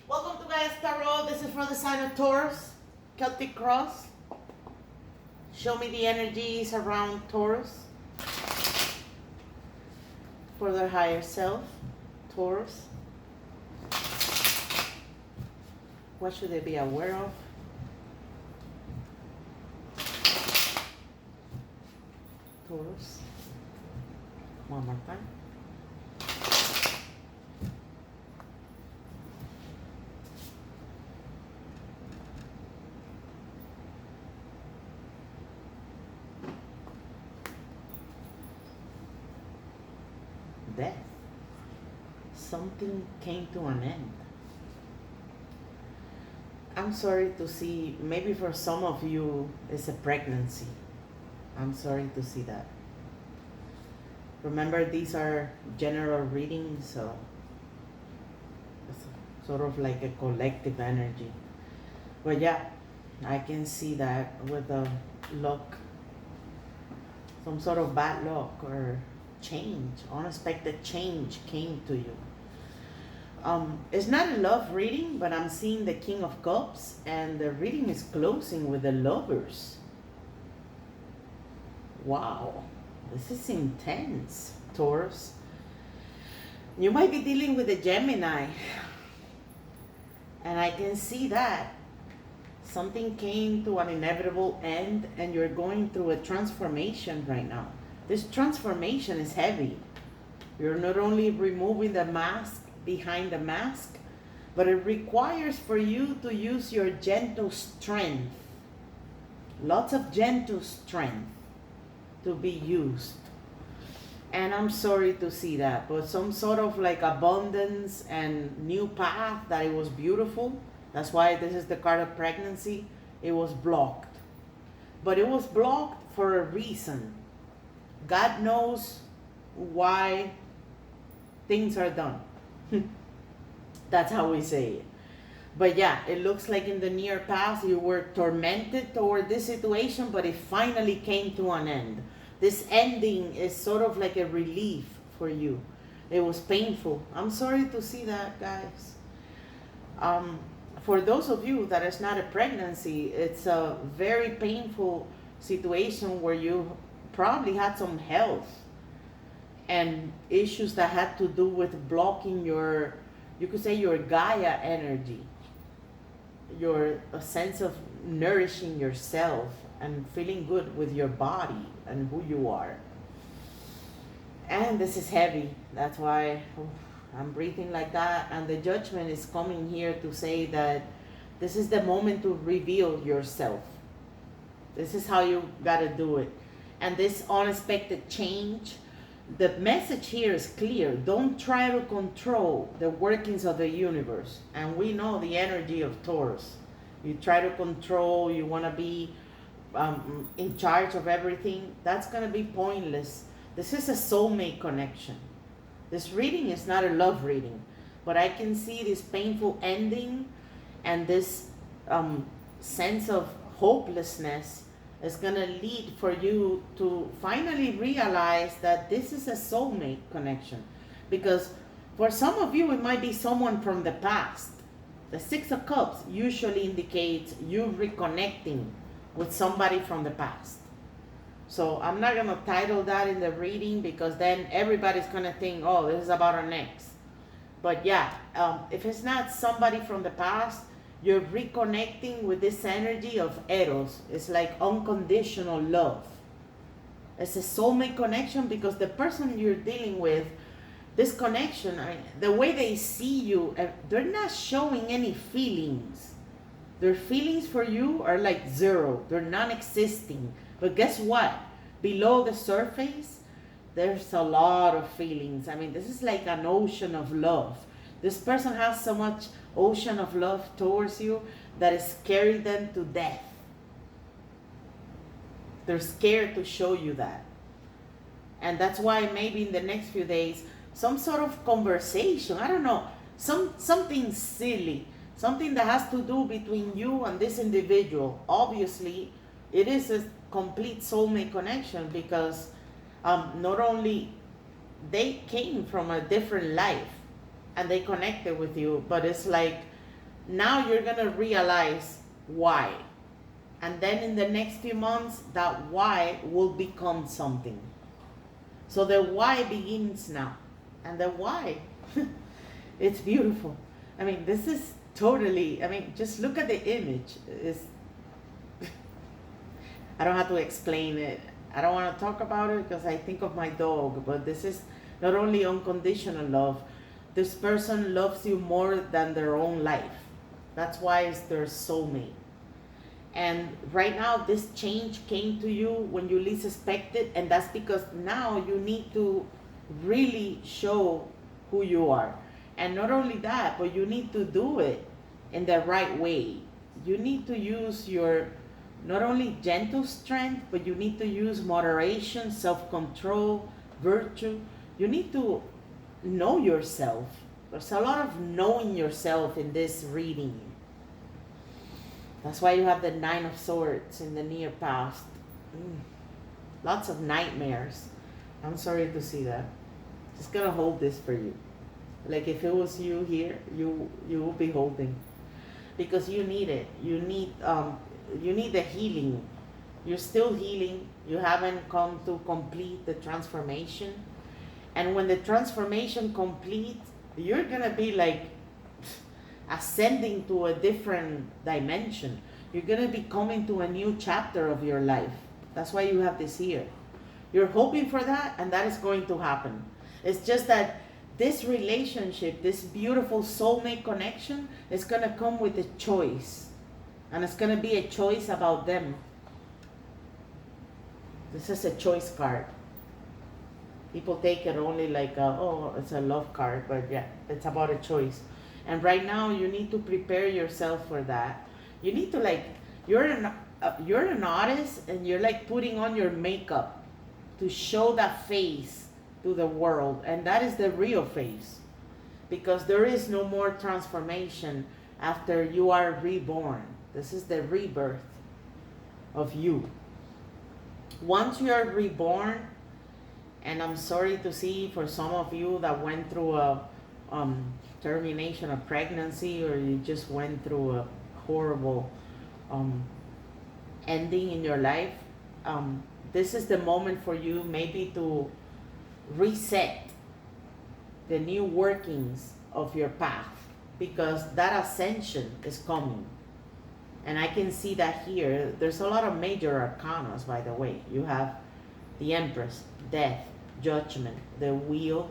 Welcome to guys Tarot. This is for the sign of Taurus, Celtic cross. Show me the energies around Taurus for their higher self. Taurus. What should they be aware of? Taurus. One more time. Death. Something came to an end. I'm sorry to see, maybe for some of you, it's a pregnancy. I'm sorry to see that. Remember, these are general readings, so it's sort of like a collective energy. But yeah, I can see that with the luck, some sort of bad luck or change, unexpected change came to you. It's not a love reading, but I'm seeing the King of Cups, and the reading is closing with the Lovers. Wow, this is intense, Taurus. You might be dealing with a Gemini, and I can see that. Something came to an inevitable end, and you're going through a transformation right now. This transformation is heavy. You're not only removing the mask behind the mask, but it requires for you to use your gentle strength. Lots of gentle strength to be used. And I'm sorry to see that, but some sort of like abundance and new path that it was beautiful. That's why this is the card of pregnancy. It was blocked. But it was blocked for a reason. God knows why things are done. That's how we say it. But yeah, it looks like in the near past you were tormented toward this situation, but it finally came to an end. This ending is sort of like a relief for you. It was painful. I'm sorry to see that, guys. For those of you that is not a pregnancy, it's a very painful situation where you probably had some health and issues that had to do with blocking your, you could say, your Gaia energy, your a sense of nourishing yourself and feeling good with your body and who you are. And this is heavy. That's why I'm breathing like that. And the judgment is coming here to say that this is the moment to reveal yourself. This is how you got to do it. And this unexpected change, the message here is clear. Don't try to control the workings of the universe. And we know the energy of Taurus. You try to control, you want to be in charge of everything. That's going to be pointless. This is a soulmate connection. This reading is not a love reading, but I can see this painful ending and this sense of hopelessness is going to lead for you to finally realize that this is a soulmate connection. Because for some of you, it might be someone from the past. The Six of Cups usually indicates you reconnecting with somebody from the past. So I'm not going to title that in the reading because then everybody's going to think, oh, this is about our ex. But yeah, if it's not somebody from the past, you're reconnecting with this energy of Eros. It's like unconditional love. It's a soulmate connection because the person you're dealing with, this connection, the way they see you, they're not showing any feelings. Their feelings for you are like zero. They're non-existing. But guess what? Below the surface, there's a lot of feelings. I mean, this is like an ocean of love. This person has so much ocean of love towards you that is carrying them to death. They're scared to show you that. And that's why maybe in the next few days, some sort of conversation, I don't know, something silly, something that has to do between you and this individual. Obviously, it is a complete soulmate connection because not only they came from a different life and they connected with you, but it's like Now you're gonna realize why. And then in the next few months, that why will become something. So the why begins now. And the why, it's beautiful. I mean, this is totally, I mean, just look at the image. I don't have to explain it. I don't want to talk about it because I think of my dog, but this is not only unconditional love. This person loves you more than their own life. That's why it's their soulmate. And right now, this change came to you when you least expected, and that's because now you need to really show who you are. And not only that, but you need to do it in the right way. You need to use your not only gentle strength, but you need to use moderation, self-control, virtue. You need to know yourself. There's a lot of knowing yourself in this reading. That's why you have the Nine of Swords in the near past. Lots of nightmares. I'm sorry to see that. Just gonna hold this for you. Like if it was you here, you will be holding, because you need it. You need the healing. You're still healing. You haven't come to complete the transformation. And when the transformation completes, you're gonna be like ascending to a different dimension. You're gonna be coming to a new chapter of your life. That's why you have this here. You're hoping for that, and that is going to happen. It's just that this relationship, this beautiful soulmate connection, is gonna come with a choice. And it's gonna be a choice about them. This is a choice card. People take it only like, oh, it's a love card, but yeah, it's about a choice. And right now, you need to prepare yourself for that. You need to like, you're an artist, and you're like putting on your makeup to show that face to the world, and that is the real face, because there is no more transformation after you are reborn. This is the rebirth of you. Once you are reborn, and I'm sorry to see for some of you that went through a termination of pregnancy, or you just went through a horrible ending in your life, this is the moment for you maybe to reset the new workings of your path, because that ascension is coming. And I can see that here. There's a lot of major arcanas, by the way. You have the Empress, Death, Judgment, the Wheel,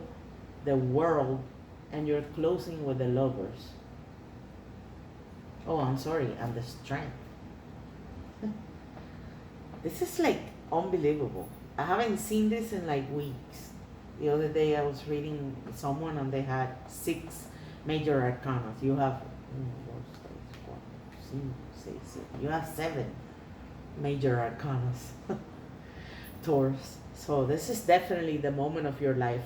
the World, and you're closing with the Lovers. Oh, I'm sorry, and the Strength. This is like unbelievable. I haven't seen this in like weeks. The other day I was reading someone and they had 6 major arcanas. You have you have 7 major arcanas. Taurus. So this is definitely the moment of your life.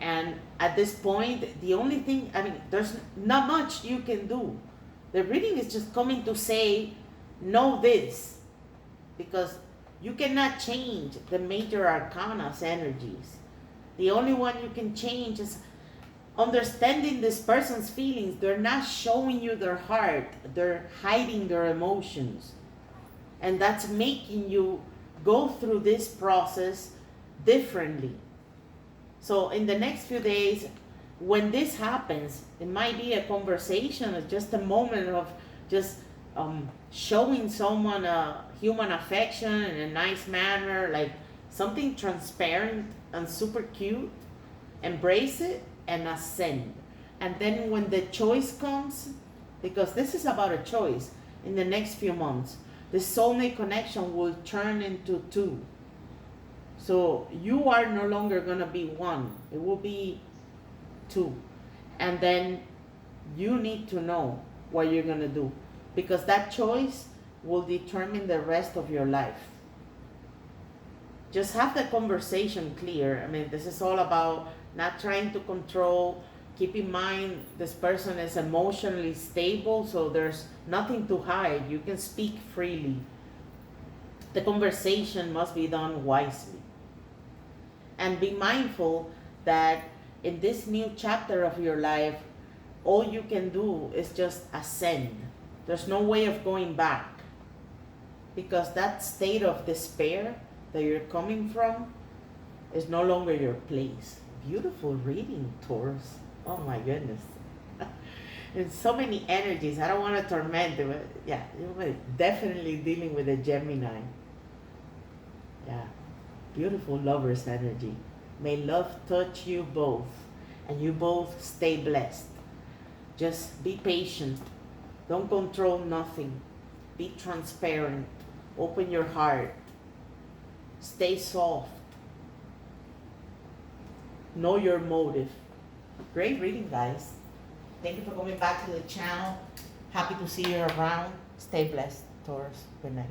And at this point, the only thing, I mean, there's not much you can do. The reading is just coming to say, know this, because you cannot change the major arcana's energies. The only one you can change is understanding this person's feelings. They're not showing you their heart. They're hiding their emotions. And that's making you go through this process differently. So in the next few days, when this happens, it might be a conversation, just a moment of just showing someone a human affection in a nice manner, like something transparent and super cute. Embrace it and ascend. And then when the choice comes, because this is about a choice, in the next few months, the soulmate connection will turn into 2. So you are no longer going to be 1. It will be 2. And then you need to know what you're going to do, because that choice will determine the rest of your life. Just have the conversation clear. I mean, this is all about not trying to control. Keep in mind, this person is emotionally stable, so there's nothing to hide. You can speak freely. The conversation must be done wisely. And be mindful that in this new chapter of your life, all you can do is just ascend. There's no way of going back, because that state of despair that you're coming from is no longer your place. Beautiful reading, Taurus. Oh my goodness. And so many energies. I don't want to torment them. Yeah, you're definitely dealing with a Gemini. Yeah, beautiful lover's energy. May love touch you both, and you both stay blessed. Just be patient. Don't control nothing. Be transparent. Open your heart. Stay soft. Know your motive. Great reading, guys. Thank you for coming back to the channel. Happy to see you around. Stay blessed, Taurus. Good night.